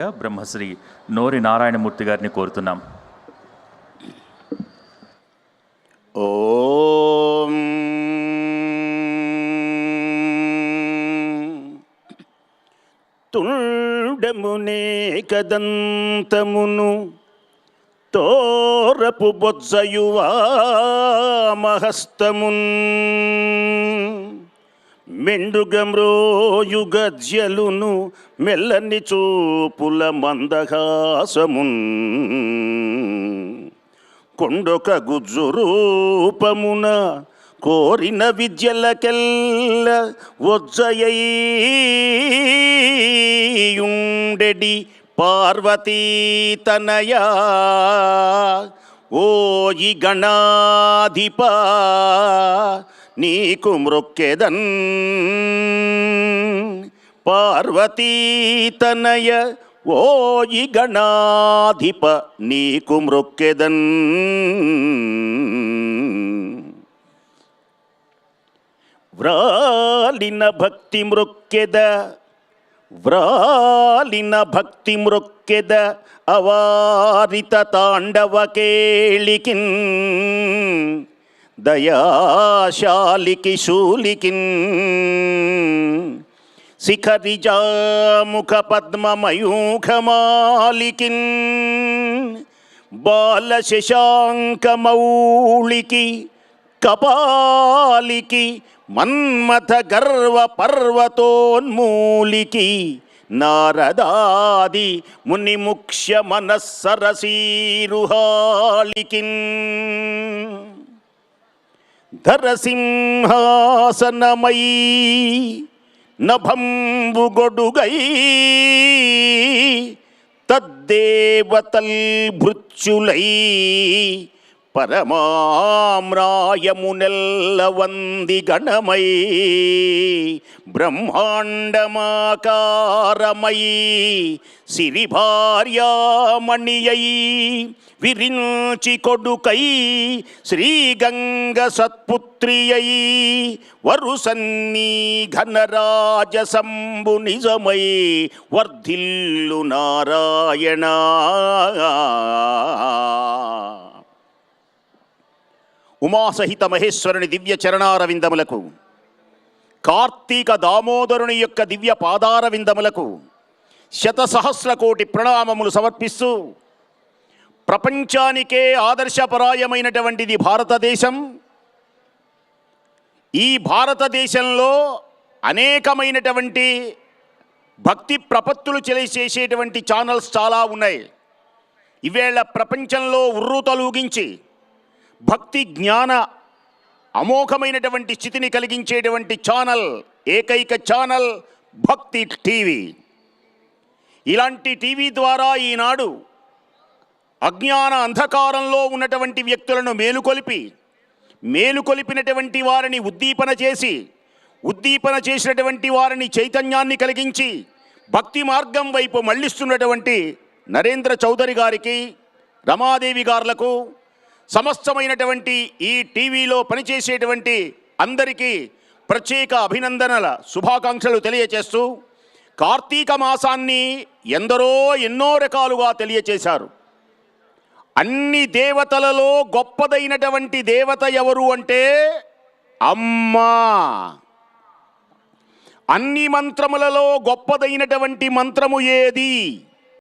బ్రహ్మశ్రీ నోరి నారాయణమూర్తి గారిని కోరుతున్నాం. ఓం తుండమునే కదంతమును తోరపు బొజ్జయువా మహస్తమున్ మెండుగమ్రోయు గజ్జలును మెల్లని చూపుల మందహాసమున్ కొండొక గుజ్జు రూపమున కోరిన విద్యలకెల్ల వజ్జయుండెడి పార్వతీతనయా ఓయి గణాధిప నీకు మ్రొక్కెదన్ పార్వతీతనయ ఓయి గణాధిప నీకు మ్రొక్కెదన్. వ్రాలిన భక్తి మ్రొక్కెద వ్రాలిన భక్తి మ్రొక్కెద అవారిత తాండవ కేళికిన్ దయాశాలికి శూలికిన్ శిఖరిజాముఖ పద్మమయూఖమాలికిన్ బాల శశాంకమౌళికి కపాలికి మన్మథ గర్వ పర్వతోన్మూలికి నారదాది మునిముఖ్య మనస్సరసీరుహాళికిన్ ధరసింహాసనమై నభంబు గొడుగై తద్దేవతల్ భృత్యులై పరమామ్రాయమునెల్ల వంది గణమై బ్రహ్మాండమాకారమై సిరిభార్యామణియై విరించి కొడుకై శ్రీగంగ సత్పుత్రియై వరుసన్నీ ఘనరాజసంబు నిజమై వర్ధిల్లు నారాయణ. ఉమాసహిత మహేశ్వరుని దివ్య చరణారవిందములకు, కార్తీక దామోదరుని యొక్క దివ్య పాదారవిందములకు శతసహస్ర కోటి ప్రణామములు సమర్పిస్తూ, ప్రపంచానికే ఆదర్శపరాయమైనటువంటిది భారతదేశం. ఈ భారతదేశంలో అనేకమైనటువంటి భక్తి ప్రపత్తులు చేసేటువంటి ఛానల్స్ చాలా ఉన్నాయి. ఈవేళ ప్రపంచంలో ఉర్రూతలూగించి భక్తి జ్ఞాన అమోఘమైనటువంటి స్థితిని కలిగించేటువంటి ఛానల్, ఏకైక ఛానల్ భక్తి టీవీ. ఇలాంటి టీవీ ద్వారా ఈనాడు అజ్ఞాన అంధకారంలో ఉన్నటువంటి వ్యక్తులను మేలుకొలిపినటువంటి వారిని ఉద్దీపన చేసినటువంటి వారిని చైతన్యాన్ని కలిగించి భక్తి మార్గం వైపు మళ్లిస్తున్నటువంటి నరేంద్ర చౌదరి గారికి, రమాదేవి గారులకు, సమస్తమైనటువంటి ఈ టీవీలో పనిచేసేటువంటి అందరికీ ప్రత్యేక అభినందనల శుభాకాంక్షలు తెలియచేస్తూ, కార్తీక మాసాన్ని ఎందరో ఎన్నో రకాలుగా తెలియచేశారు. అన్ని దేవతలలో గొప్పదైనటువంటి దేవత ఎవరు అంటే అమ్మా. అన్ని మంత్రములలో గొప్పదైనటువంటి మంత్రము ఏది